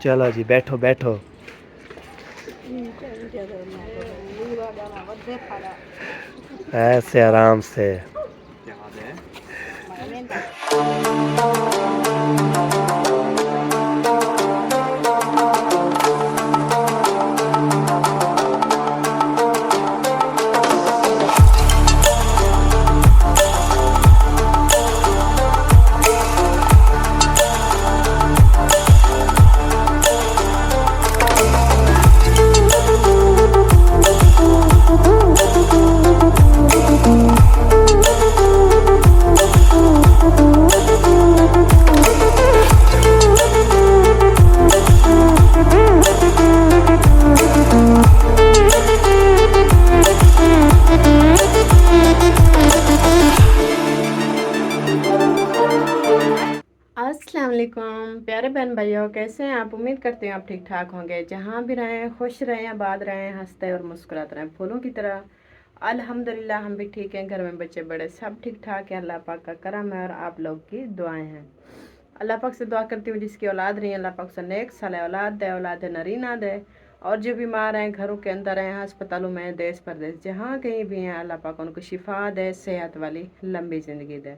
चलो जी बैठो बैठो। ऐसे आराम से। अस्सलाम वालेकुम प्यारे बहन भाइयों, कैसे हैं आप। उम्मीद करते हैं आप ठीक ठाक होंगे। जहाँ भी रहें खुश रहें, आबाद रहें, हंसते और मुस्कुराते रहें फूलों की तरह। अल्हम्दुलिल्लाह हम भी ठीक हैं, घर में बच्चे बड़े सब ठीक ठाक हैं। अल्लाह पाक का करम है और आप लोग की दुआएं हैं। अल्लाह पाक से दुआ करती हूँ जिसकी औलाद नहीं है अल्लाह पाक से नेक साले औलाद दे, औलाद नरीना दे। और जो बीमार हैं घरों के अंदर हैं, अस्पतालों में, देश परदेश जहाँ कहीं भी हैं, अल्लाह पाक उनको शिफा दे, सेहत वाली लंबी ज़िंदगी दे।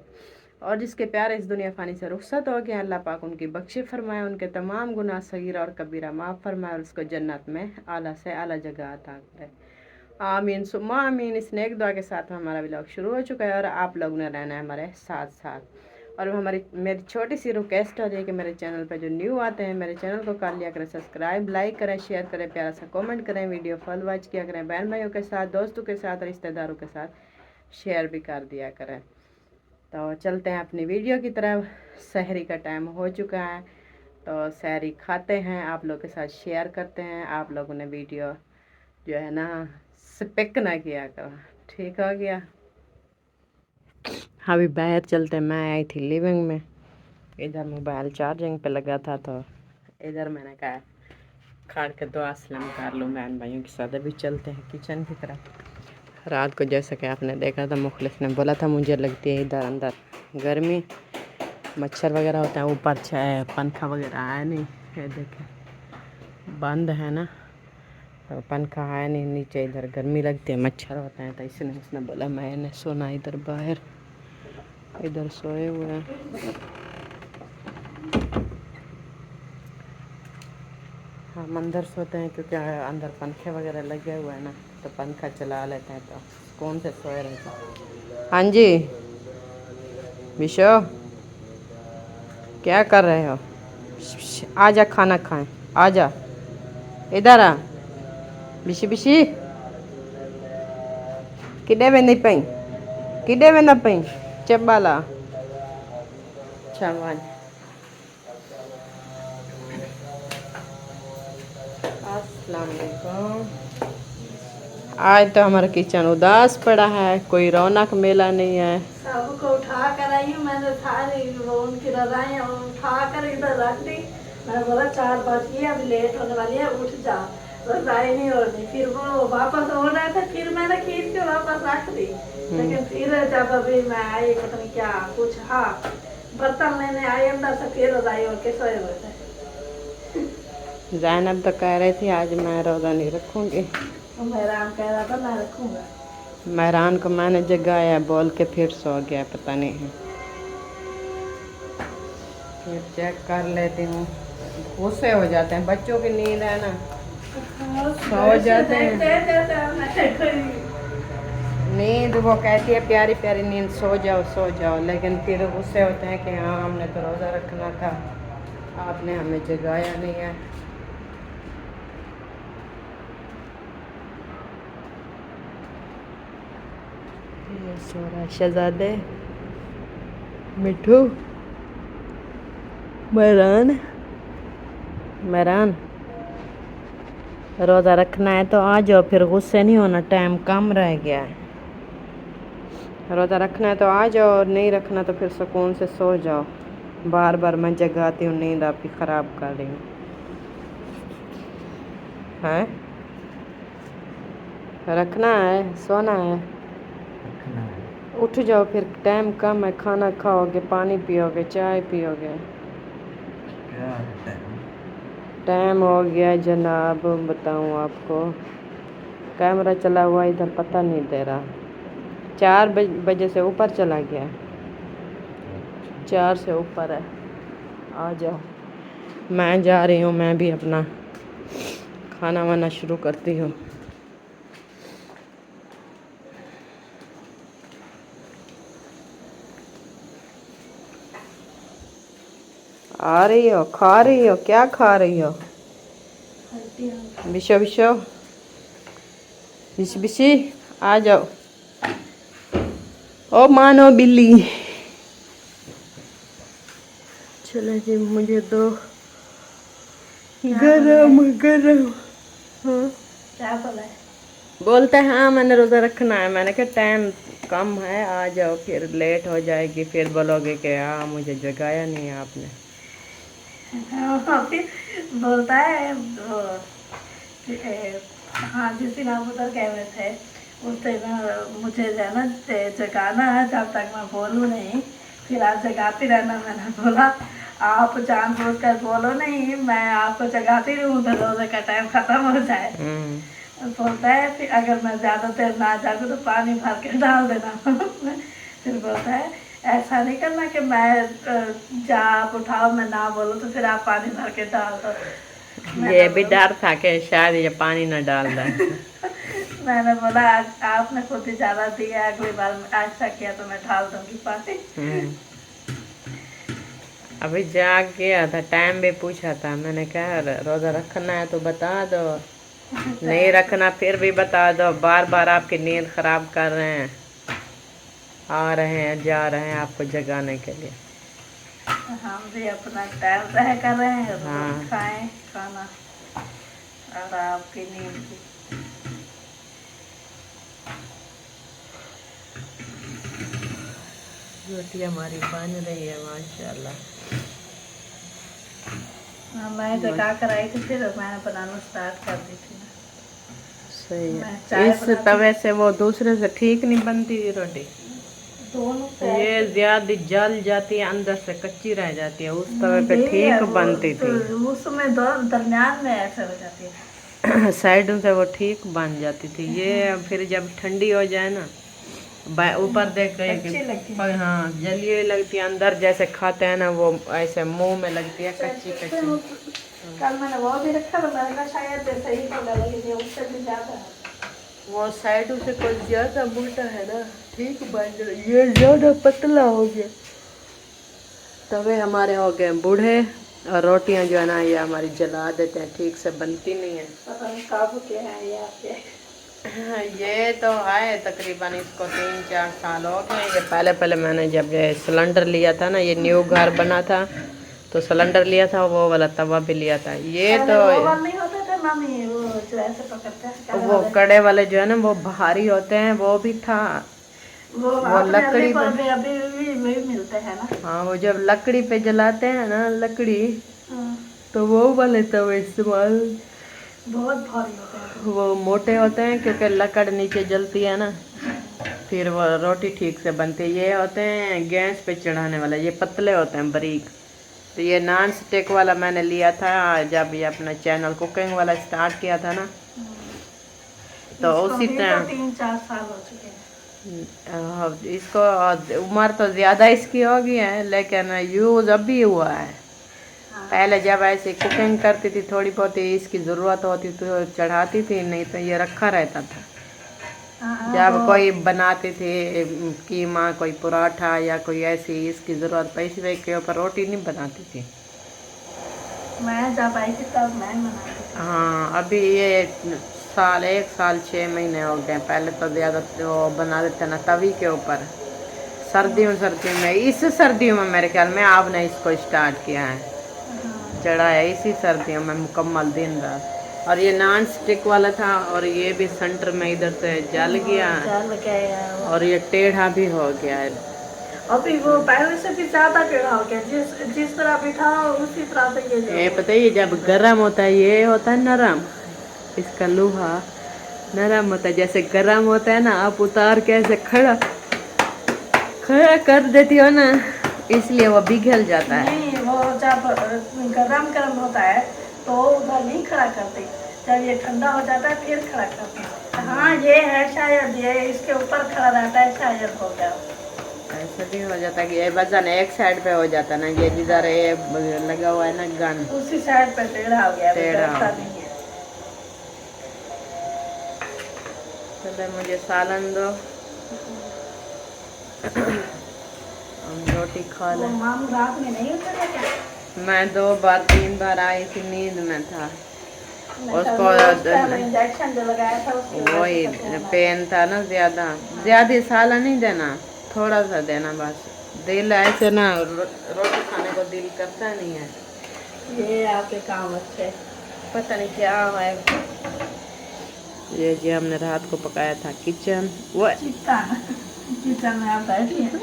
और जिसके प्यार इस दुनिया फ़ानी से रुखसत हो गया, अल्लाह पाक उनकी बख्शे फरमाए, उनके तमाम गुनाह सगीरा और कबीरा माफ़ फरमाए और उसको जन्नत में आला से आला जगह अता करे। आमीन सुम्मा आमीन। इस नेक दुआ के साथ हमारा व्लॉग शुरू हो चुका है और आप लोग ने रहना है हमारे साथ साथ। और मेरी छोटी सी रिक्वेस्ट हो रही है कि मेरे चैनल पर जो न्यू आते हैं मेरे चैनल को कर लिया करें सब्सक्राइब, लाइक करें, शेयर करें, प्यारा सा कमेंट करें, वीडियो फुल वॉच किया करें, बहन भाइयों के साथ, दोस्तों के साथ, रिश्तेदारों के साथ शेयर भी कर दिया करें। तो चलते हैं अपनी वीडियो की तरफ। सहरी का टाइम हो चुका है तो सहरी खाते हैं, आप लोग के साथ शेयर करते हैं। आप लोगों ने वीडियो जो है ना स्पिक ना किया करो, ठीक हो गया। अभी बाहर चलते हैं। मैं आई थी लिविंग में, इधर मोबाइल चार्जिंग पे लगा था तो इधर मैंने कहा खाड़ के दुआ सलाम कर लूँ बहन भाइयों के साथ। अभी चलते हैं किचन की तरफ। रात को जैसा कि आपने देखा था मुखलिस ने बोला था मुझे लगती है इधर अंदर गर्मी, मच्छर वगैरह होता है, ऊपर चाहे पंखा वगैरह है नहीं, ये देखें बंद है ना, तो पंखा है नहीं नीचे, इधर गर्मी लगती है, मच्छर होते हैं, तो इसने उसने बोला मैंने सोना इधर बाहर, इधर सोए हुए हैं। हम अंदर सोते हैं क्योंकि अंदर पंखे वगैरह लगे हुए हैं ना, तो पंखा चला लेते हैं तो कौन से सोए रहते हैं। हाँ जी विशो, क्या कर रहे हो? आजा खाना खाएं, आजा इधर आ। बिशी बिशी किडे वेंदी पई, किडे वेंदा पई चबाला चवान। अस्सलाम वालेकुम। आज तो हमारा किचन उदास पड़ा है, कोई रौनक मेला नहीं है। सबको उठा कर आई हूँ मैंने, सारी उनकी रजाइयाँ उठा कर इधर रख दी। मैंने बोला 4 बज गए अब लेट होने वाली है, उठ जा, रजाई नहीं होनी। फिर वो वापस हो रहा था, फिर मैंने खींच के वापस रख दी। लेकिन फिर जब अभी मैं आई पता नहीं क्या कुछ, हाँ बर्तन लेने आई अंदर से, फिर रजाई ओढ़ के सोए हुए थे। ज़ैनब तो कह रही थी आज मैं रोज़ा नहीं रखूँगी। मेहरान कह रहा था मैं रखूँगा। मेहरान को मैंने जगाया बोल के फिर सो गया, पता नहीं है। फिर चेक कर लेती हूँ, गुस्से हो जाते हैं बच्चों की नींद है ना, सो जाते हैं। नींद वो कहती है प्यारी प्यारी नींद, सो जाओ, लेकिन फिर गुस्से होते हैं कि हाँ हमने तो रोज़ा रखना था, आपने हमें जगाया नहीं है। ये सो रहा है शहजादे, मिठू, मेहरान रोज़ा रखना है तो आ जाओ, फिर गुस्से नहीं होना, टाइम कम रह गया है। रोज़ा रखना है तो आ जाओ, और नहीं रखना तो फिर सुकून से सो जाओ। बार बार मैं जगाती हूँ, नींद आपकी ख़राब कर रही हूँ। हैं रखना है, सोना है, उठ जाओ, फिर टाइम कम है, खाना खाओगे, पानी पियोगे, चाय पियोगे। टाइम हो गया जनाब, बताऊं आपको, कैमरा चला हुआ इधर पता नहीं दे रहा, 4 बजे से ऊपर चला गया, 4 से ऊपर है। आ जाओ, मैं जा रही हूँ, मैं भी अपना खाना वाना शुरू करती हूँ। आ रही हो, खा रही हो, क्या खा रही हो? बिशो बिशो बिशी बिशी, आ जाओ। ओ मानो बिल्ली, चलो जी, मुझे दो गरम गरम। हाँ क्या बोला है? बोलते हैं हाँ मैंने रोज़ा रखना है। मैंने कहा टाइम कम है, आ जाओ, फिर लेट हो जाएगी, फिर बोलोगे कि हाँ मुझे जगाया नहीं है आपने। फिर बोलता है वो हाँ जिस दिन आप उधर गए हुए थे उस दिन मुझे जो है ना जगाना है जब तक मैं बोलूँ नहीं, फिर आप जगाती रहना। मैंने बोला आप जानबूझ कर बोलो नहीं, मैं आपको जगाती रहूँ तो रोजे का टाइम खत्म हो जाए। बोलता है फिर अगर मैं ज़्यादा देर ना जागूँ तो पानी भर के डाल देना। फिर बोलता है ऐसा नहीं करना कि मैं जा आप उठाओ मैं ना बोलूँ तो फिर आप पानी भर के डाल दो। ये भी डर था कि शायद ये पानी न डाल दे। मैंने बोला आपने खुद इजाज़त दी है, अगली बार ऐसा किया तो मैं डाल दूंगी पानी। अभी जाग गया था, टाइम भी पूछा था, मैंने कहा रोज़ा रखना है तो बता दो, नहीं रखना फिर भी बता दो, बार बार आपकी नींद ख़राब कर रहे हैं, आ रहे हैं जा रहे हैं आपको जगाने के लिए। हम भी अपना टाइम तय कर रहे हैं, हाँ। खाएं खाना और आपकी नींद की। रोटी हमारी बन रही है माशाल्लाह। मैं जगा कर आई थी फिर मैंने बनाना स्टार्ट कर दी थी ना। सही मैं है, चाय इस बनाती तवे से वो दूसरे से ठीक नहीं बनती थी रोटी, दोनों ये ज्यादा जल जाती है, अंदर से कच्ची रह जाती है, उस तवे पे यही है ठीक वो, बनती तो थी। उसमें दरमियान में ऐसे हो जाती है। साइडों से वो ठीक बन जाती थी, ये फिर जब ठंडी हो जाए ना, ऊपर देख रहे अच्छी लगती कि हाँ जली हुई लगती है, अंदर जैसे खाते हैं ना वो ऐसे मुंह में लगती है कच्ची कच्ची। कल मैंने वो भी रखा तो मैंने कहा शायद सही होगा, लेकिन ये उससे भी ज़्यादा है। वो साइडों से कुछ ज्यादा मोटा है ना, ठीक बन रहा, ये ज्यादा पतला हो गया। तवे हमारे हो गए बूढ़े और रोटियां जो है ना ये हमारी जला देते हैं, ठीक से बनती नहीं है। पता नहीं काबू के हैं ये आपके। ये तो है तकरीबन इसको 3-4 साल हो गए। ये पहले पहले मैंने जब ये सिलेंडर लिया था ना, ये न्यू घर बना था तो सिलेंडर लिया था, वो वाला तवा भी लिया था। ये तो वो वाले नहीं होते थे मम्मी, वो जो ऐसे पकड़ते हैं वो कड़े वाले जो है ना वो भारी होते हैं, वो भी था। वो लकड़ी पर पे, भी अभी भी मिलते हैं ना। हाँ वो जब लकड़ी पे जलाते हैं ना लकड़ी, हाँ, तो वो वाले तवे इस्तेमाल, बहुत भारी होते हैं। वो मोटे होते हैं क्योंकि लकड़ नीचे जलती है ना, फिर वो रोटी ठीक से बनती है। ये होते हैं गैस पे चढ़ाने वाले, ये पतले होते हैं बारीक। तो ये नॉन स्टिक वाला मैंने लिया था जब ये अपना चैनल कुकिंग वाला स्टार्ट किया था ना, तो उसी तरह 3-4 साल हो चुके हैं। इसको उम्र तो ज़्यादा इसकी हो गई है, लेकिन यूज़ अभी हुआ है। पहले जब ऐसे कुकिंग करती थी थोड़ी बहुत इसकी ज़रूरत होती तो चढ़ाती थी, नहीं तो ये रखा रहता था। जब कोई बनाती थी कीमा, कोई पराठा या कोई ऐसी इसकी ज़रूरत पैसे के ऊपर रोटी नहीं बनाती थी। मैं जब आई थी तब मैं बनाती थी। हाँ अभी ये 1 साल 6 महीने हो गए, पहले तो ज़्यादा वो बना देते ना तवी के ऊपर, सर्दियों में, इस सर्दियों में मेरे ख्याल में आपने इसको स्टार्ट किया है, चढ़ाया इसी सर्दियों में मुकम्मल दिन रात। और ये नॉन स्टिक वाला था और ये भी सेंटर में इधर से जल गया और ये टेढ़ा भी हो गया है। अभी वो पहले से भी ज्यादा टेढ़ा हो गया, जिस तरह बिठा उसी तरह से ये पता है, ये जब गर्म होता है ये होता है नरम, इसका लोहा नरम होता है, जैसे गर्म होता है ना, आप उतार के ऐसे खड़ा कर देती हो ना, इसलिए वो पिघल जाता है। नहीं वो जब गरम होता है तो ज़्यादा नहीं खड़ा करती, जब ये ठंडा हो जाता है फिर खड़ा करती हूँ। हाँ ये है शायद, ये इसके ऊपर खड़ा रहता है शायद हो गया। ऐसे भी हो जाता है कि ये वजन एक साइड पे हो जाता है ना, ये जिधर ये लगा हुआ है ना गन, उसी साइड पे टेढ़ा हो गया, टेढ़ा। बैठता नहीं है। चलो मुझे सालन दो, हम रोटी खा वो लें। मामू रात में नहीं उतरे क्या? मैं 2 बार 3 बार आई थी, नींद में था। उसको इंजेक्शन जो लगाया था उसकी वजह वही से पता नहीं। पेन था ना, ज्यादा साला नहीं देना, थोड़ा सा देना बस। दिल ऐसे ना रोटी खाने को दिल करता नहीं है। ये आपके काम अच्छे। पता नहीं क्या है। ये जी हमने रात को पकाया था किचन, वो किचन में आप बैठी हैं।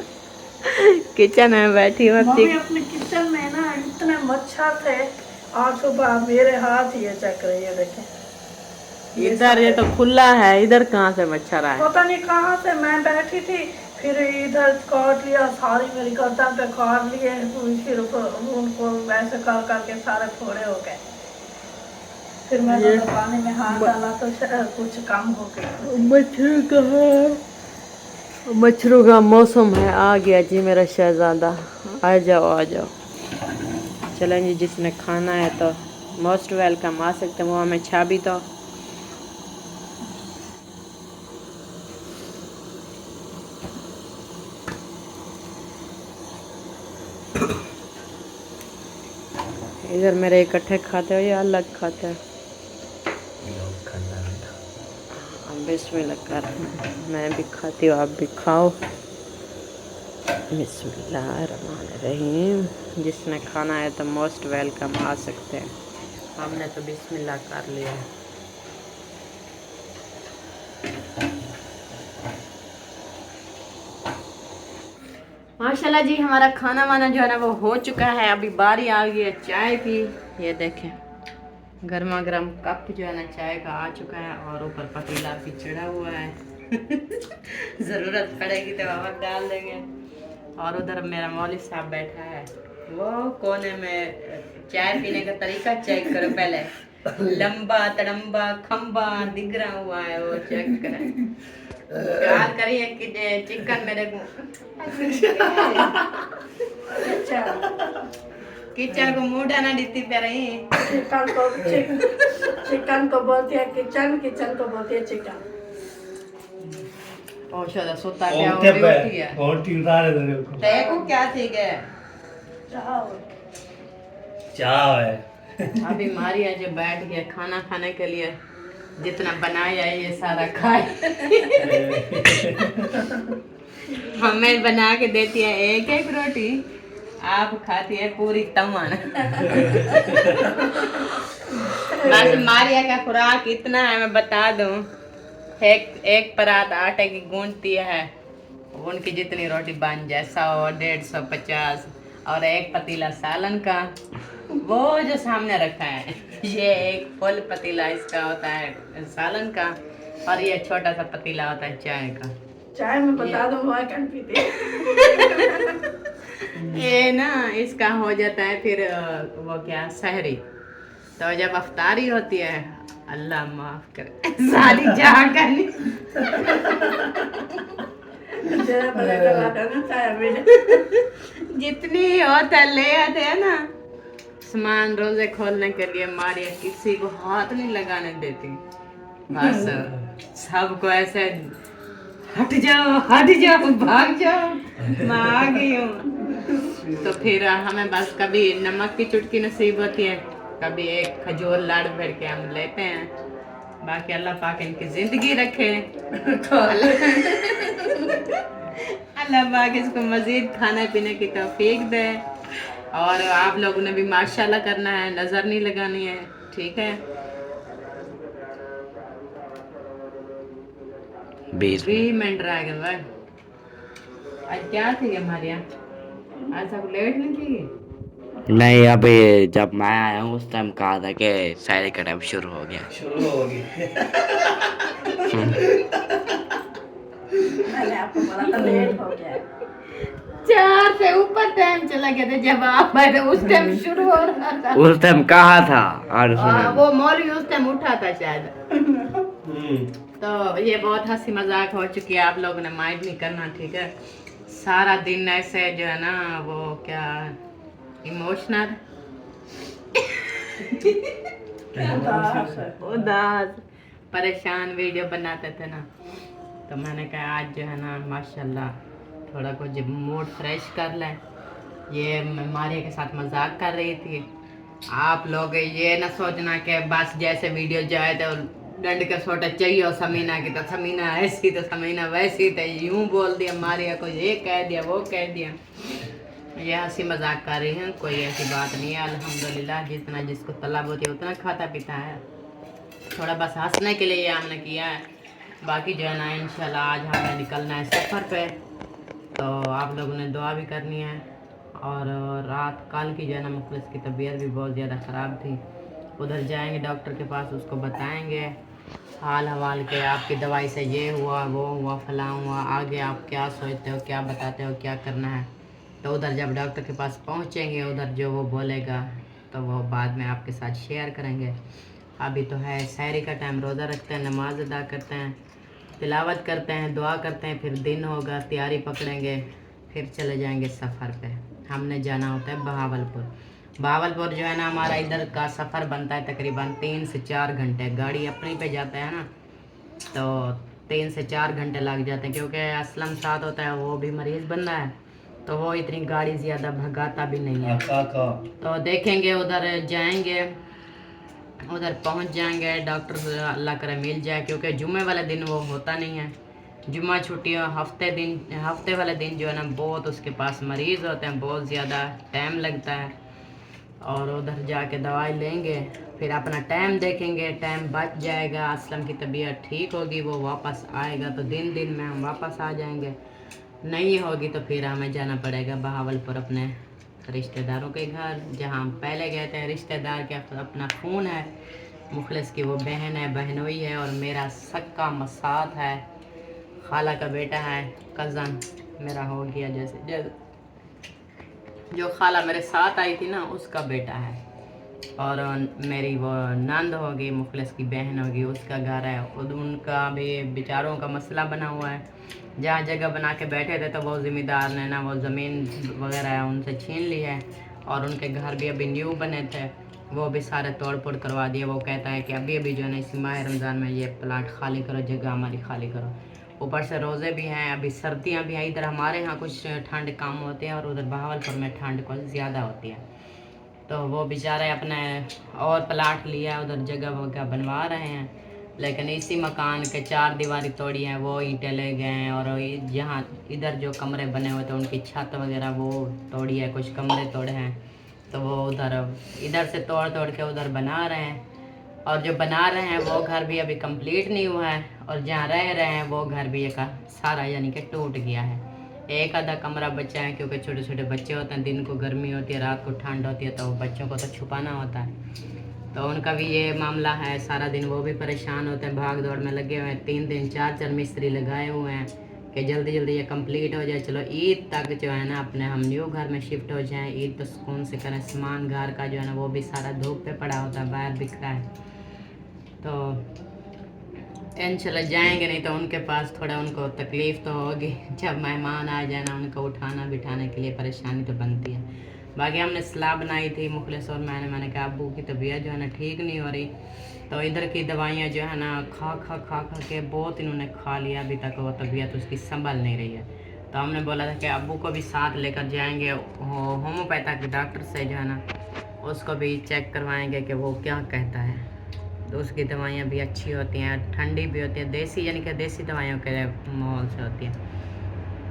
किचन में बैठी हूँ। मम्मी अपने किचन में ना इतने मच्छर थे, आज सुबह मेरे हाथ ये चक रही है, देखें। इधर ये तो खुला है, इधर कहाँ से मच्छर आए? पता नहीं कहाँ से मैं बैठी थी, फिर इधर काट लिया, सारी मेरी गर्दन पे काट लिए, फिर उनको वैसे कर करके सारे फोड़े हो गए। फिर मैंने तो पानी में हाथ डाला तो कुछ कम हो गया। मच्छरों का मौसम है। आ गया जी मेरा शहजादा, आ जाओ आ जाओ। चलें जी, जिसने खाना है तो मोस्ट वेलकम, आ सकते हैं। वो हमें चाबी तो इधर मेरे इकट्ठे खाते हो या अलग खाते हो? बिस्मिल्लाह कर, मैं भी खाती हूँ, आप भी खाओ। बिस्मिल्लाहिर्रहमानिर्रहीम। जिसने खाना है तो मोस्ट वेलकम, आ सकते हैं। हमने तो बिस्मिल्लाह कर लिया। माशाल्लाह जी, हमारा खाना वाना जो है ना वो हो चुका है। अभी बारी आ गई है चाय की। ये देखें गर्मा गर्म कप जो है ना चाय का आ चुका है, और ऊपर पतीला भी चढ़ा हुआ है। ज़रूरत पड़ेगी तो और डाल देंगे। और उधर मेरा मौलवी साहब बैठा है, वो कोने में। चाय पीने का तरीका चेक करो पहले, लंबा तड़म्बा खंबा दिख रहा हुआ है, वो चेक करें। ख्याल करिए कि चिकन मेरे को किचन को मुंह डाना डीती पे रही। चिकन को बोलती है किचन, किचन को बोलती है चिकन। ओ शायद सोता क्या हो रही है। घंटी उतारे दे को। देखो क्या ठीक है, चाव है। अभी मारिया जो बैठ गया खाना खाने के लिए, जितना बनाया ये सारा खाए। हमें बना के देती है एक एक रोटी, आप खाती है पूरी तमन। बस मारिया का खुराक इतना है, मैं बता दूं। एक परात आटे की गूंथती है, उनकी जितनी रोटी बन जाए, 100, 150, 50। और एक पतीला सालन का, वो जो सामने रखा है, ये एक फुल पतीला इसका होता है सालन का, और ये छोटा सा पतीला होता है चाय का। चाय में बता दो कौन पीती है। ये ना इसका हो जाता है फिर वो क्या सहरी। तो जब अफ्तारी होती है, अल्लाह माफ करे सारी जहाँ करनी। जितनी होता है ले आते हैं ना सामान रोजे खोलने के लिए, मारिया किसी को हाथ नहीं लगाने देती। बस सबको ऐसे हट जाओ भाग जाओ, मैं आ गई हूँ। तो फिर हमें बस कभी नमक की चुटकी नसीब होती है, कभी एक खजूर लाड़ भर के हम लेते हैं। बाकी अल्लाह पाक इनकी जिंदगी रखे, तो अल्लाह पाक इसको मजीद खाने पीने की तौफीक दे। और आप लोगों ने भी माशाल्लाह करना है, नजर नहीं लगानी है, ठीक है। 20 मिनट रह गए भाई। आज क्या थी हमारे यहाँ, आज सब लेट नहीं थी। नहीं, अभी जब मैं आया हूँ उस टाइम कहा था कि शायरी का टाइम शुरू हो गया। मैंने आपको बोला था लेट हो गया। 4 से ऊपर टाइम चला गया था जब आप आए थे, उस टाइम शुरू हो रहा था। उस टाइम कहा था और वो मौलवी उस टाइम उठा था शायद। हम्म। तो ये बहुत हंसी मजाक हो चुकी है, आप लोगों ने माइंड नहीं करना, ठीक है। सारा दिन ऐसे जो है ना वो क्या इमोशनल उदास परेशान वीडियो बनाते थे ना, तो मैंने कहा आज जो है ना माशाल्लाह थोड़ा कुछ मूड फ्रेश कर लें। ये मैं मारिया के साथ मजाक कर रही थी। आप लोग ये ना सोचना कि बस जैसे वीडियो जाए तो डंड के सोटा चाहिए और समीना की, तो समीना ऐसी तो समीना वैसी, तो यूं बोल दिया मारिया को, ये कह दिया वो कह दिया। ये हंसी मजाक कर रही हैं, कोई ऐसी बात नहीं है। अल्हम्दुलिल्लाह जितना जिसको तलब होती है उतना खाता पीता है, थोड़ा बस हंसने के लिए ये हमने किया है। बाकी जो है ना इंशाल्लाह आज हमें निकलना है सफ़र पे, तो आप लोगों ने दुआ भी करनी है। और रात कल की जो है ना मुखलिस की तबीयत भी बहुत ज़्यादा ख़राब थी, उधर जाएंगे डॉक्टर के पास, उसको बताएंगे हाल हवाल के, आपकी दवाई से ये हुआ वो हुआ फलां हुआ, आगे आप क्या सोचते हो क्या बताते हो क्या करना है। तो उधर जब डॉक्टर के पास पहुंचेंगे उधर जो वो बोलेगा तो वो बाद में आपके साथ शेयर करेंगे। अभी तो है सहरी का टाइम, रोज़ा रखते हैं, नमाज अदा करते हैं, तिलावत करते हैं, दुआ करते हैं, फिर दिन होगा तैयारी पकड़ेंगे, फिर चले जाएंगे सफ़र पे। हमने जाना होता है बहावलपुर। बहावलपुर जो है ना हमारा इधर का सफ़र बनता है तकरीबन 3 से 4 घंटे, गाड़ी अपनी पे जाता है ना तो 3 से 4 घंटे लग जाते हैं, क्योंकि असलम साथ होता है, वो भी मरीज़ बंदा है तो वो इतनी गाड़ी ज़्यादा भगाता भी नहीं है। तो देखेंगे उधर जाएंगे, उधर पहुंच जाएंगे, डॉक्टर से अल्लाह करे मिल जाए, क्योंकि जुम्मे वाले दिन वो होता नहीं है, जुम्मा छुट्टी हफ्ते वाले दिन जो है ना बहुत उसके पास मरीज़ होते हैं, बहुत ज़्यादा टाइम लगता है। और उधर जाके दवाई लेंगे, फिर अपना टाइम देखेंगे, टाइम बच जाएगा, असलम की तबीयत ठीक होगी, वो वापस आएगा तो दिन में हम वापस आ जाएंगे, नहीं होगी तो फिर हमें जाना पड़ेगा बहावलपुर अपने रिश्तेदारों के घर, जहाँ हम पहले गए थे। रिश्तेदार के अपना खून है, मुखलिस की वो बहन है, बहनोई है, और मेरा सक्का मसात है, खाला का बेटा है, कज़न मेरा हो गया, जैसे जो खाला मेरे साथ आई थी ना उसका बेटा है, और मेरी वो नंद होगी, मुखलिस की बहन होगी, उसका घर है। उनका भी बेचारों का मसला बना हुआ है, जहाँ जगह बना के बैठे थे तो वो ज़िम्मेदार ने ना वो ज़मीन वगैरह है उनसे छीन ली है, और उनके घर भी अभी न्यू बने थे, वो भी सारे तोड़ फोड़ करवा दिए। वो कहता है कि अभी जो है ना इसी माह रमज़ान में ये प्लाट खाली करो, जगह हमारी खाली करो। ऊपर से रोज़े भी हैं, अभी सर्दियाँ भी हैं, इधर हमारे यहाँ कुछ ठंड कम होती है और उधर बहावलपुर में ठंड कुछ ज़्यादा होती है। तो वो बेचारे अपने और प्लाट लिया, उधर जगह वगैरह बनवा रहे हैं, लेकिन इसी मकान के 4 दीवारी तोड़ी हैं, वो ईंटें ले गए हैं, और जहाँ इधर जो कमरे बने हुए थे उनकी छत वगैरह वो तोड़ी है, कुछ कमरे तोड़े हैं, तो वो उधर इधर से तोड़ के उधर बना रहे हैं। और जो बना रहे हैं वो घर भी अभी कंप्लीट नहीं हुआ है, और जहाँ रह रहे हैं वो घर भी एक सारा यानी कि टूट गया है, एक आधा कमरा बचा है, क्योंकि छोटे छोटे बच्चे होते हैं, दिन को गर्मी होती है, रात को ठंड होती है, तो बच्चों को तो छुपाना होता है। तो उनका भी ये मामला है, सारा दिन वो भी परेशान होते हैं, भाग दौड़ में लगे हुए हैं, 3 दिन 4 मिस्त्री लगाए हुए हैं कि जल्दी ये कंप्लीट हो जाए, चलो ईद तक जो है ना अपने हम न्यू घर में शिफ्ट हो जाएं, ईद तो सुकून से करें। सामान घर का जो है ना वो भी सारा धूप पे पड़ा होता है, बाहर बिखरा है, तो इंशाल्लाह जाएंगे, नहीं तो उनके पास थोड़ा उनको तकलीफ़ तो होगी, जब मेहमान आ जाए ना उनको उठाना बिठाने के लिए परेशानी तो बनती है। बाकी हमने सलाह बनाई थी मुखलिस और मैंने कहा अब्बू की तबीयत जो है ना ठीक नहीं हो रही, तो इधर की दवाइयाँ जो है ना खा के बहुत इन्होंने खा लिया, अभी तक वो तबीयत उसकी संभल नहीं रही है। तो हमने बोला था कि अब्बू को भी साथ लेकर जाएंगे होम्योपैथिक डॉक्टर से जो है ना उसको भी चेक करवाएंगे कि वो क्या कहता है, तो उसकी दवाइयाँ भी अच्छी होती हैं, ठंडी भी होती है, देसी यानी कि देसी दवाइयों के माहौल से होती है।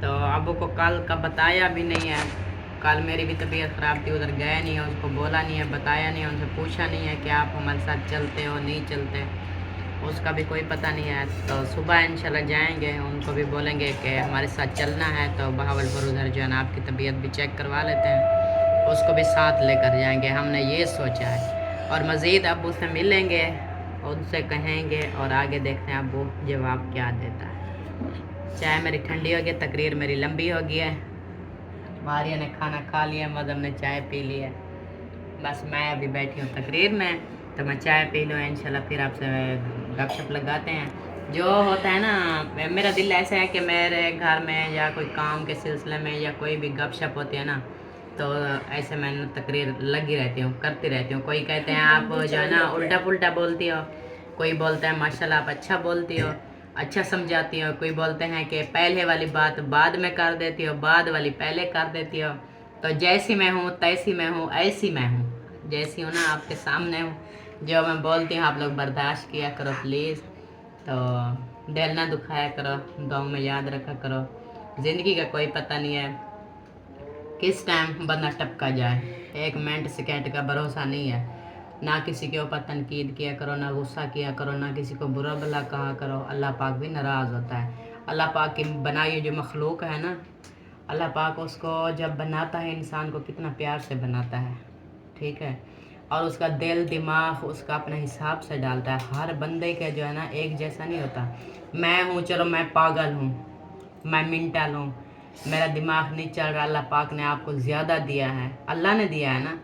तो अब्बू को कल का बताया भी नहीं है, कल मेरी भी तबीयत ख़राब थी, उधर गया नहीं है, उसको बोला नहीं है, बताया नहीं है, उनसे पूछा नहीं है कि आप हमारे साथ चलते हो नहीं चलते, उसका भी कोई पता नहीं है। तो सुबह इंशाल्लाह जाएंगे, उनको भी बोलेंगे कि हमारे साथ चलना है, तो बहावलपुर उधर जो है ना आपकी तबीयत भी चेक करवा लेते हैं, उसको भी साथ लेकर जाएंगे, हमने ये सोचा है। और मज़ीद अब्बू से मिलेंगे, उनसे कहेंगे, और आगे देखते हैं अब्बू जवाब क्या देता है। चाय मेरी ठंडी हो गई, तकरीर मेरी लंबी हो गई है, मारिया ने खाना खा लिया, मदम ने चाय पी लिया। बस मैं अभी बैठी हूँ तकरीर में, तो मैं चाय पी लूँ इंशाल्लाह, फिर आपसे गपशप लगाते हैं। जो होता है ना, मेरा दिल ऐसा है कि मेरे घर में या कोई काम के सिलसिले में या कोई भी गपशप होती है ना, तो ऐसे मैं तकरीर लगी रहती हूँ, करती रहती हूँ। कोई कहते हैं आप जो है ना उल्टा पुल्टा बोलती हो, कोई बोलता है माशाल्लाह आप अच्छा बोलती हो, अच्छा समझाती हो, कोई बोलते हैं कि पहले वाली बात बाद में कर देती हो, बाद वाली पहले कर देती हो। तो जैसी मैं हूँ तैसी मैं हूँ, ऐसी मैं हूँ, जैसी हूँ ना आपके सामने हूँ। जो मैं बोलती हूँ आप लोग बर्दाश्त किया करो प्लीज़। तो दिल ना दुखाया करो, दुआओं में याद रखा करो। ज़िंदगी का कोई पता नहीं है किस टाइम बंदा टपका जाए, एक मिनट सेकेंड का भरोसा नहीं है। ना किसी के ऊपर तनकीद किया करो, ना गुस्सा किया करो, ना किसी को बुरा भला कहा करो। अल्लाह पाक भी नाराज़ होता है। अल्लाह पाक की बनाई हुई जो मखलूक है ना, अल्लाह पाक उसको जब बनाता है इंसान को कितना प्यार से बनाता है, ठीक है। और उसका दिल दिमाग उसका अपने हिसाब से डालता है। हर बंदे का जो है ना एक जैसा नहीं होता। मैं हूँ, चलो मैं पागल हूँ, मैं मिंटल हूँ, मेरा दिमाग नहीं चल रहा, अल्लाह पाक ने आपको ज़्यादा दिया है, अल्लाह ने दिया है ना,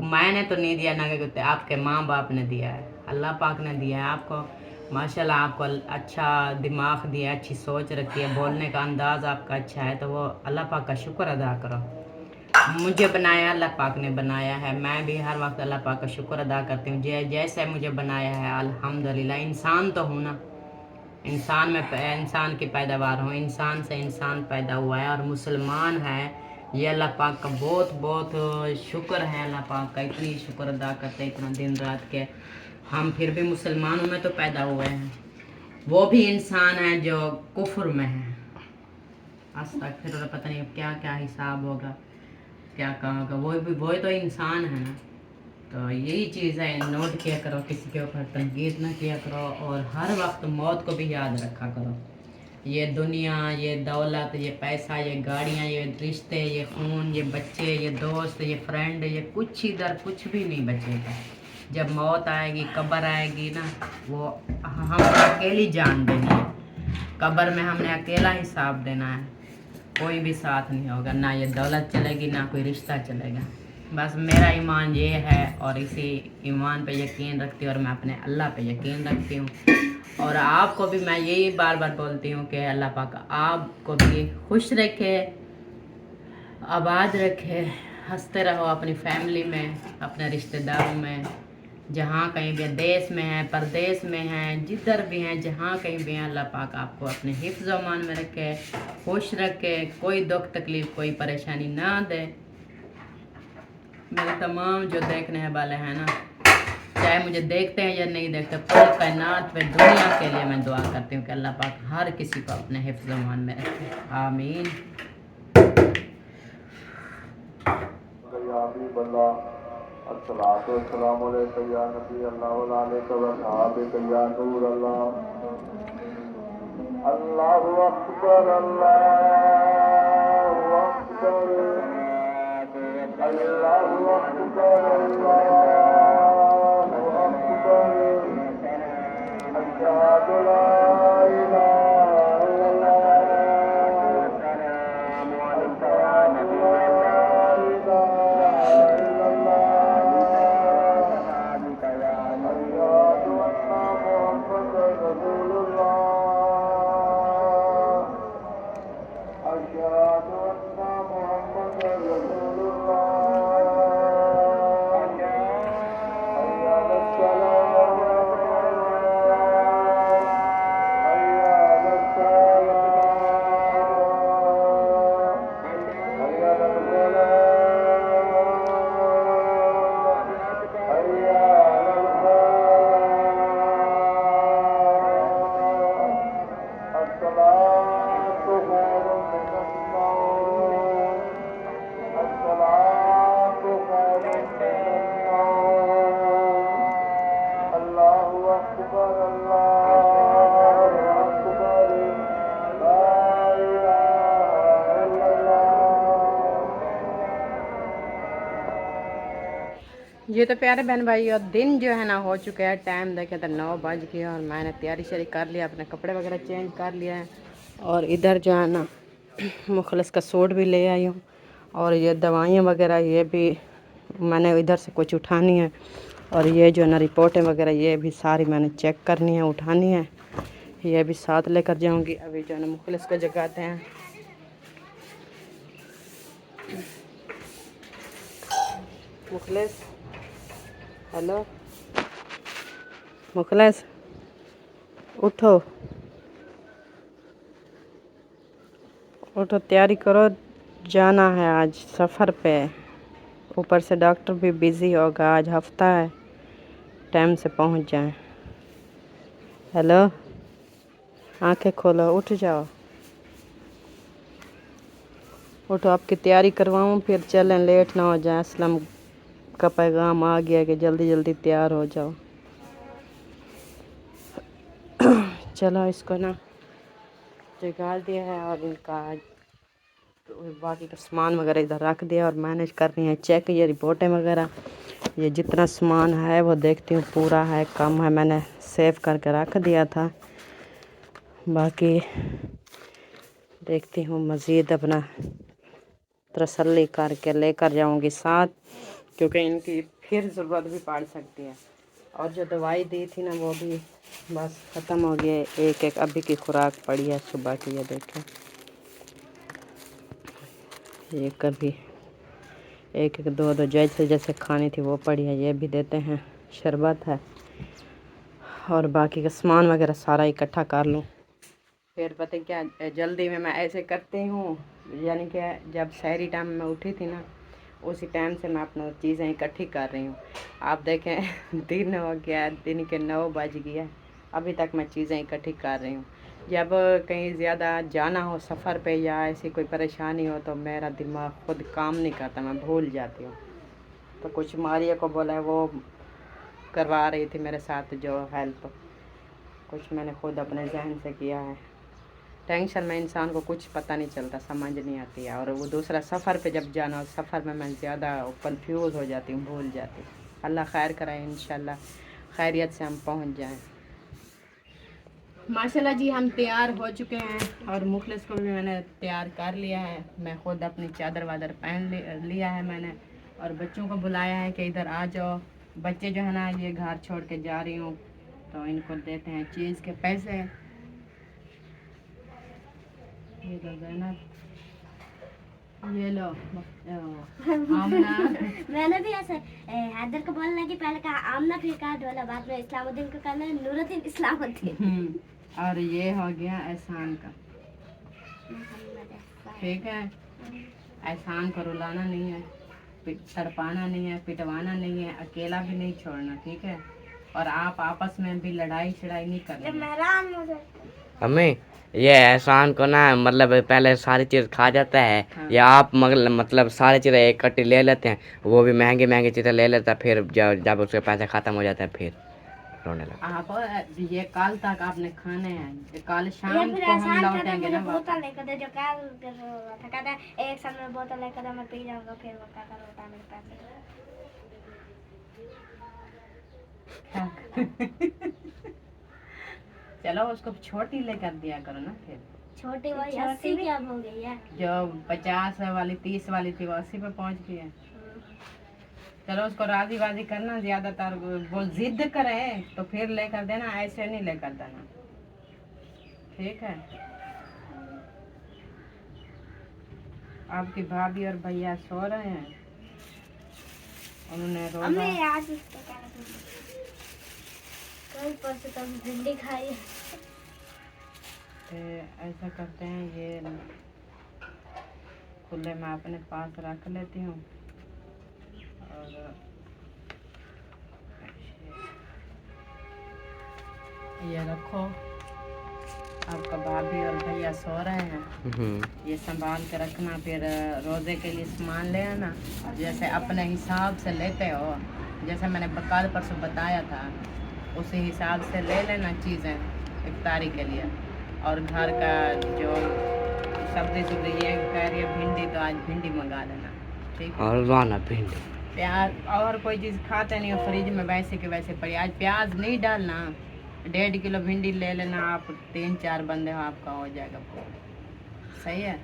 मैंने तो नहीं दिया ना, कि आपके माँ बाप ने दिया है, अल्लाह पाक ने दिया है आपको। माशाल्लाह आपको अच्छा दिमाग दिया है, अच्छी सोच रखी है, बोलने का अंदाज़ आपका अच्छा है, तो वो अल्लाह पाक का शुक्र अदा करो। मुझे बनाया अल्लाह पाक ने बनाया है, मैं भी हर वक्त अल्लाह पाक का शुक्र अदा करती हूँ जैसे मुझे बनाया है अल्हम्दुलिल्लाह। इंसान तो हूँ ना, इंसान में इंसान की पैदावार हूँ, इंसान से इंसान पैदा हुआ है और मुसलमान है। ये अल्लाह पाक का बहुत बहुत शुक्र है, अल्लाह पाक का इतनी शुक्र अदा करते इतना दिन रात के। हम फिर भी मुसलमानों में तो पैदा हुए हैं, वो भी इंसान है जो कुफ्र में है। अस्तगफिरुल्लाह, पता नहीं अब क्या क्या हिसाब होगा, क्या कहोगे, वही तो इंसान है ना। तो यही चीज़ है, नोट किया करो, किसी के ऊपर तनकीद ना किया करो, और हर वक्त मौत को भी याद रखा करो। ये दुनिया, ये दौलत, ये पैसा, ये गाड़ियाँ, ये रिश्ते, ये खून, ये बच्चे, ये दोस्त, ये फ्रेंड, ये कुछ इधर कुछ भी नहीं बचेगा। जब मौत आएगी, कब्र आएगी ना, वो हम अकेली जान देनी है। कब्र में हमने अकेला हिसाब देना है, कोई भी साथ नहीं होगा, ना ये दौलत चलेगी ना कोई रिश्ता चलेगा। बस मेरा ईमान ये है और इसी ईमान पे यकीन रखती हूँ, और मैं अपने अल्लाह पे यकीन रखती हूँ। और आपको भी मैं यही बार बार बोलती हूँ कि अल्लाह पाक आपको भी खुश रखे, आबाद रखे, हंसते रहो अपनी फैमिली में, अपने रिश्तेदारों में, जहाँ कहीं भी, देश में है, परदेश में है, जिधर भी हैं, जहाँ कहीं भी हैं, अल्लाह पाक आपको अपने हिफ्ज़ व अमान में रखे, खुश रखे, कोई दुख तकलीफ़ कोई परेशानी ना दे। मेरे तमाम जो देखने वाले हैं ना, चाहे मुझे देखते हैं या नहीं देखते, पूरी कायनात पे दुनिया के लिए मैं दुआ करती हूँ कि अल्लाह पाक हर किसी को अपने हिफ्ज़ व अमान में रखे, आमीन। अस्सलातु वस्सलामु अलैका या नबी अल्लाह व अलैका व सहाबिका या नूर अल्लाह। अल्लाहु अकबर, अल्लाहु अकबर, अल्लाहु अकबर, अल्लाहु अकबर। अशहदु ला इलाहा इल्लल्लाह, अशहदु ला ये तो प्यारे बहन भाई, और दिन जो है ना हो चुका है, टाइम देखे तो 9 बज गया, और मैंने तैयारी शरी कर लिया, अपने कपड़े वगैरह चेंज कर लिया है। और इधर जो है ना मुखलिस का सूट भी ले आई हूँ, और ये दवाइयाँ वगैरह ये भी मैंने इधर से कुछ उठानी है, और ये जो है ना रिपोर्टें वगैरह ये भी सारी मैंने चेक करनी है, उठानी है, ये भी साथ लेकर जाऊंगी। अभी जो है ना मुखलिस को जगाते हैं। मुखलिस, हेलो मुखलिस, उठो उठो, तैयारी करो, जाना है आज सफ़र पे। ऊपर से डॉक्टर भी बिज़ी होगा, आज हफ्ता है, टाइम से पहुंच जाएं। हेलो, आंखें खोलो, उठ जाओ, उठो, आपकी तैयारी करवाऊं फिर चलें, लेट ना हो जाए। असलम का पैगाम आ गया कि जल्दी जल्दी तैयार हो जाओ। चलो इसको ना जगा दिया है और इनका बाकी का सामान वगैरह इधर रख दिया और मैनेज करनी है चेक, ये रिपोर्टें वगैरह, ये जितना सामान है वो देखती हूँ पूरा है कम है, मैंने सेव करके रख दिया था। बाकी देखती हूँ मज़ीद अपना तसल्ली करके लेकर जाऊँगी साथ, क्योंकि इनकी फिर ज़रूरत भी पड़ सकती है। और जो दवाई दी थी ना वो भी बस ख़त्म हो गई, एक एक अभी की खुराक पड़ी है सुबह की। ये देखें, ये कभी एक एक दो दो जैसे जैसे खानी थी वो पड़ी है, ये भी देते हैं, शरबत है। और बाकी का सामान वगैरह सारा इकट्ठा कर लूँ, फिर पता क्या जल्दी में मैं ऐसे करती हूँ, यानी कि जब शहरी टाइम में उठी थी ना उसी टाइम से मैं अपनी चीज़ें इकट्ठी कर रही हूँ। आप देखें दिन हो गया, दिन के 9 बज गया, अभी तक मैं चीज़ें इकट्ठी कर रही हूँ। जब कहीं ज़्यादा जाना हो सफ़र पे या ऐसी कोई परेशानी हो तो मेरा दिमाग खुद काम नहीं करता, मैं भूल जाती हूँ। तो कुछ मारिया को बोला है, वो करवा रही थी मेरे साथ जो हेल्प, कुछ मैंने खुद अपने जहन से किया है। टेंशन में इंसान को कुछ पता नहीं चलता, समझ नहीं आती है। और वो दूसरा सफ़र पे जब जाना हो, सफ़र में मैं ज़्यादा कंफ्यूज हो जाती हूँ, भूल जाती हूँ। अल्लाह खैर कराए, इंशाल्लाह खैरियत से हम पहुँच जाएं। माशाल्लाह जी हम तैयार हो चुके हैं और मुखलिस को भी मैंने तैयार कर लिया है। मैं खुद अपनी चादर वादर पहन लिया है मैंने, और बच्चों को बुलाया है कि इधर आ जाओ। बच्चे जो है ना ये घर छोड़ के जा रही हूँ तो इनको देते हैं चीज़ के पैसे। ये लो ज़ैनब, ये लो आमना। मैंने भी ऐसे हैदर को बोलने की पहले कहा आमना, फिर कहा ढोला, बाद में इस्लामुद्दीन को करना है नूरुद्दीन इस्लामुद्दीन। और ये हो गया एहसान का, ठीक है। एहसान को रुलाना नहीं है, तड़पाना नहीं है, पिटवाना नहीं है, अकेला भी नहीं छोड़ना, ठीक है। और आप आपस में भी लड़ाई शड़ाई नहीं करना। हमें ये एहसान को ना मतलब पहले सारी चीज़ खा जाता है, हाँ। या आप मतलब सारी चीज़ें एक कट्टी ले लेते हैं, वो भी महंगी महंगी चीज़ें ले लेता है, फिर जब उसके पैसे ख़त्म हो जाते हैं फिर रोने लगता है। आप ये कल तक आपने खाने हैं, कल शाम ये को फिर हम एहसान करने लौटेंगे मुझे ना। बोतल लेकर दे, जो कल कर रहा था, कहता है एक साल में बोतल लेकर दे, मैं पी जाऊंगा, फिर वो कहता रोता मेरे पैसे। चलो उसको छोटी लेकर दिया करो ना, फिर छोटी वही 80 की अब हो गई है, जो 50 वाली 30 वाली थी वो 80 पे पहुंच गई है। चलो उसको राजी वाजी करना, ज्यादातर वो जिद करे तो फिर लेकर देना, ऐसे नहीं लेकर देना, ठीक है। आपकी भाभी और भैया सो रहे हैं, उन्होंने रोजा हमें आज इसको क्या कल परसों तक भिंडी खाई है। ऐसा करते हैं, ये खुले मैं अपने पास रख लेती हूँ और ये रखो। आपका भाभी और भैया सो रहे हैं, ये संभाल के रखना, फिर रोज़े के लिए सामान ले आना, जैसे अपने हिसाब से लेते हो, जैसे मैंने कल परसों बताया था उसी हिसाब से ले लेना चीज़ें इफ्तारी के लिए। और घर का जो सब्जी ये कह रही है भिंडी, तो आज भिंडी मंगा लेना, ठीक है। और लाना भिंडी, प्याज और कोई चीज़ खाते नहीं हो, फ्रिज में वैसे के वैसे पड़ी, आज प्याज नहीं डालना। 1.5 किलो भिंडी ले लेना, आप 3-4 बंदे हो, आपका हो जाएगा, सही है।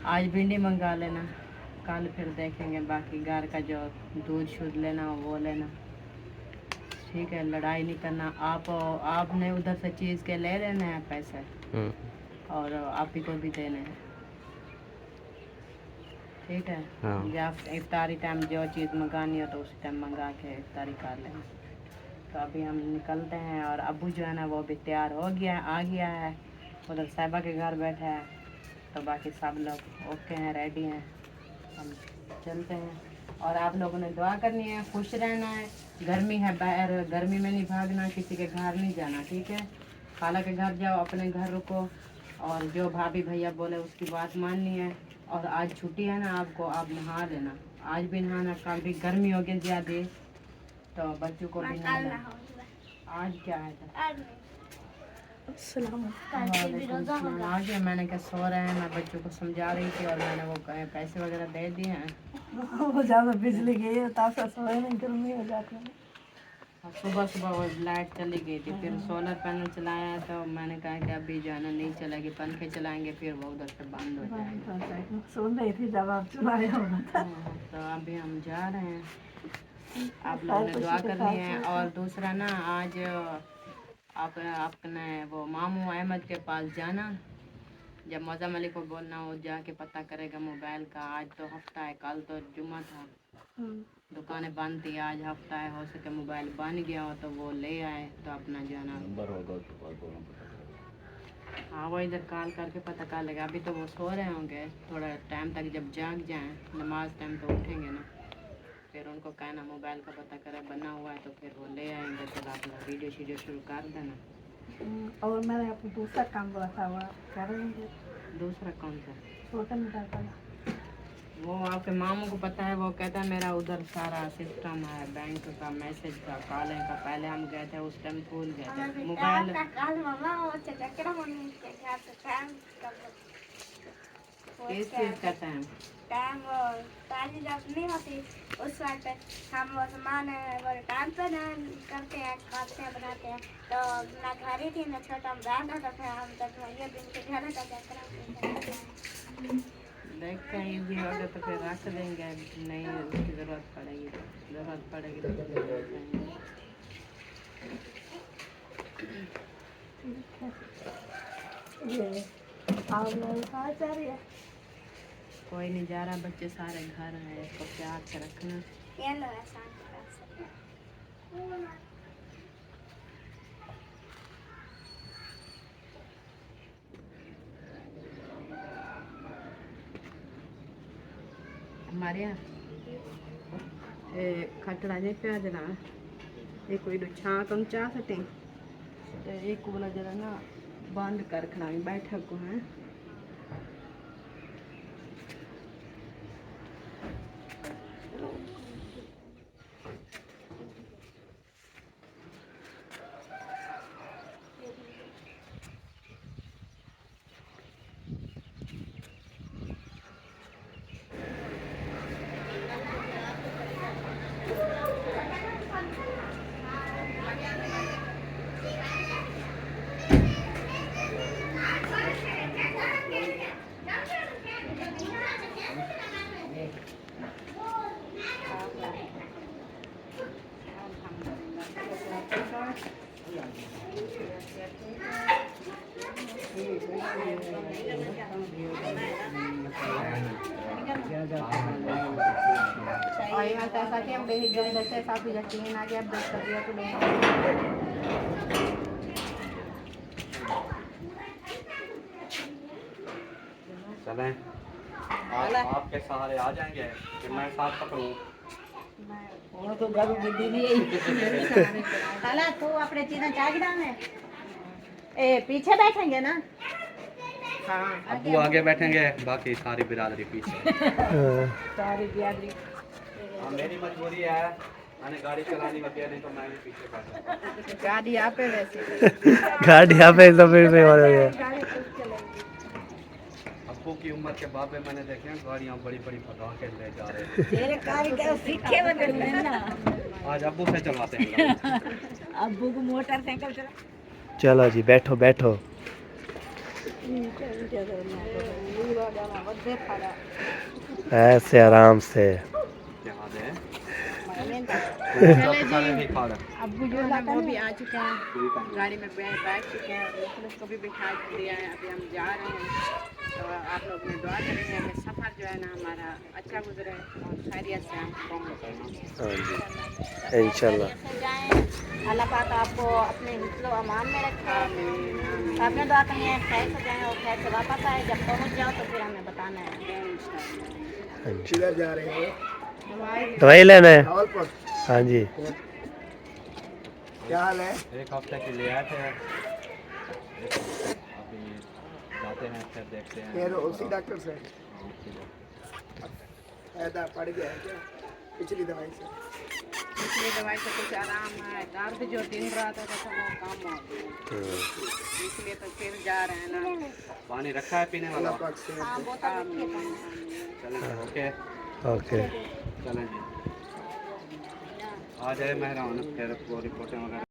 आज भिंडी मंगा लेना, कल फिर देखेंगे, बाकी घर का जो दूध शुद्ध लेना हो वो लेना, ठीक है। लड़ाई नहीं करना। आपने उधर से चीज़ के ले लेने हैं पैसे और आप ही को भी देने हैं, ठीक है। हाँ। जब इफ्तारी टाइम जो चीज़ मंगानी हो तो उसी टाइम मंगा के इफ्तारी कर लेना। तो अभी हम निकलते हैं और अब्बू जो है ना वो भी तैयार हो गया, आ गया है, उधर साहिबा के घर बैठा है। तो बाकी सब लोग ओके हैं, रेडी हैं, हम चलते हैं। और आप लोगों ने दुआ करनी है, खुश रहना है। गर्मी है बाहर, गर्मी में नहीं भागना, किसी के घर नहीं जाना, ठीक है। खाला के घर जाओ, अपने घर रुको, और जो भाभी भैया बोले उसकी बात माननी है। और आज छुट्टी है ना आपको, आप नहा लेना, आज भी नहाना, कल भी गर्मी होगी ज़्यादा तो बच्चों को भी नहाना। आज क्या है आ गया, मैंने क्या सो रहे हैं, मैं बच्चों को समझा रही थी और मैंने वो पैसे वगैरह दे दिए हैं। वो ज़्यादा बिजली गई है तब से सोए नहीं, गर्मी हो जाती है। सुबह सुबह वो लाइट चली गई थी, फिर सोलर पैनल चलाया तो मैंने कहा कि अभी जो है ना नहीं चलेगी, पंखे चलाएंगे फिर वो उधर से बंद हो जाएगी। सुन रही थी जब आप चलाया होगा था। तो अभी हम जा रहे हैं, आप लोगों ने दुआ करनी है। और दूसरा ना आज अपने वो मामू अहमद के पास जाना, जब मौज़म अली को बोलना वो जाके पता करेगा मोबाइल का। आज तो हफ्ता है, कल तो जुम्मा था, दुकानें बंद थी, आज हफ्ता है, हो सके मोबाइल बन गया हो तो वो ले आए तो अपना जो है ना हाँ वो इधर कॉल करके पता कर लेगा। अभी तो वो सो रहे होंगे, थोड़ा टाइम तक जब जाग जाएं, नमाज टाइम तो उठेंगे ना, फिर उनको कहना मोबाइल का पता करे बना हुआ है तो फिर वो ले आएंगे। तो आप लोग वीडियो शीडियो शुरू कर देना। और मैंने आपको दूसरा काम बोला था, वो करेंगे। दूसरा कौन सा? छोटा मोटा काम वो आपके मामू को पता है, वो कहता है मेरा उधर सारा सिस्टम है, बैंक का, मैसेज का, कॉलिंग का। पहले हम गए थे उस टाइम भूल गए थे मोबाइल। किस चीज़ का टाइम? टाइम ताजी जब नहीं होती उस वक्त हम वो सामान वो टाइम पे ना करते हैं, खाते हैं, बनाते हैं। तो ना घर ही थी ना छोटा बहन था, तो फिर हम तक ये दिन के घर का चक्कर देख कहीं भी होगा तो फिर रख देंगे, नहीं उसकी ज़रूरत पड़ेगी तो ये आप लोग कहाँ जा रही है? कोई नहीं जा रहा, बच्चे सारे घर हैं, इसको प्यार से रखना। ये लो ऐसा हमारे यहाँ खटड़ा नहीं प्याज ना, एक कोई छा तुम चाह सकते हैं, एक वाला जरा ना बंद कर खड़ा बैठक को है। और यहाँ ऐसा कि हम बेही गए जैसे काफ़ी यकीन आ गया, अब दस कर दिया तो चलें आज आपके सहारे आ जाएंगे कि मैं साथ पकड़ूं। वो तो घर में दीदी है। खाला तो अपने चीज़ें चाह डालने ए पीछे बैठेंगे ना। हाँ अब्बू आगे बैठेंगे, बाकी सारी बिरादरी पीछे। सारी बिरादरी मेरी मजबूरी है, मैंने गाड़ी चलानी होती है, नहीं तो मैं भी पीछे बैठा। गाड़ी यहाँ पे वैसे गाड़ी यहाँ पे तो फिर से और हो गया। अब्बू की उम्र के बाबे मैंने देखे हैं गाड़ियाँ बड़ी बड़ी भगा के ले जा रहे हैं। मेरे कारीगर सीखे बगैर ना। आज अब्बू से चलाते हैं। अब्बू को मोटरसाइकिल चला। चलो जी बैठो बैठो। ऐसे आराम से। अब्बू जो है वो भी आ चुके हैं, गाड़ी में बैठ चुके हैं, मुखलिस को भी बिठा दिया है। अभी हम जा रहे हैं, तो आप लोग ने दुआ करेंगे कि सफ़र जो है ना हमारा अच्छा गुजरे और खैरियत से हम पहुँच हाँ जी, इंशाल्लाह। जाएं। अल्लाह पाक आपको अपने हिफ्ज़ो अमान में रखे। आपने दुआ करनी है खैर से जाएं और खैर से वापस आए। जब पहुँच जाओ तो फिर हमें बताना है। हाँ जी। दवाई लेना है? हाँ जी। क्या हाल है? एक हफ्ते के लिए आए थे, अभी जाते हैं फिर देखते हैं। फिर उसी डॉक्टर से फायदा पड़ गया है क्या पिछली दवाई से? पिछली दवाई से कुछ आराम है, दर्द जो दिन रात है तो वो कम हो गया, इसलिए तो फिर जा रहे हैं ना। पानी रखा है पीने वाला? अल्लाह पाक से चलें, ओके ओके। चलें जी। आ जाए मेहरान, फिर वो रिपोर्टें वगैरह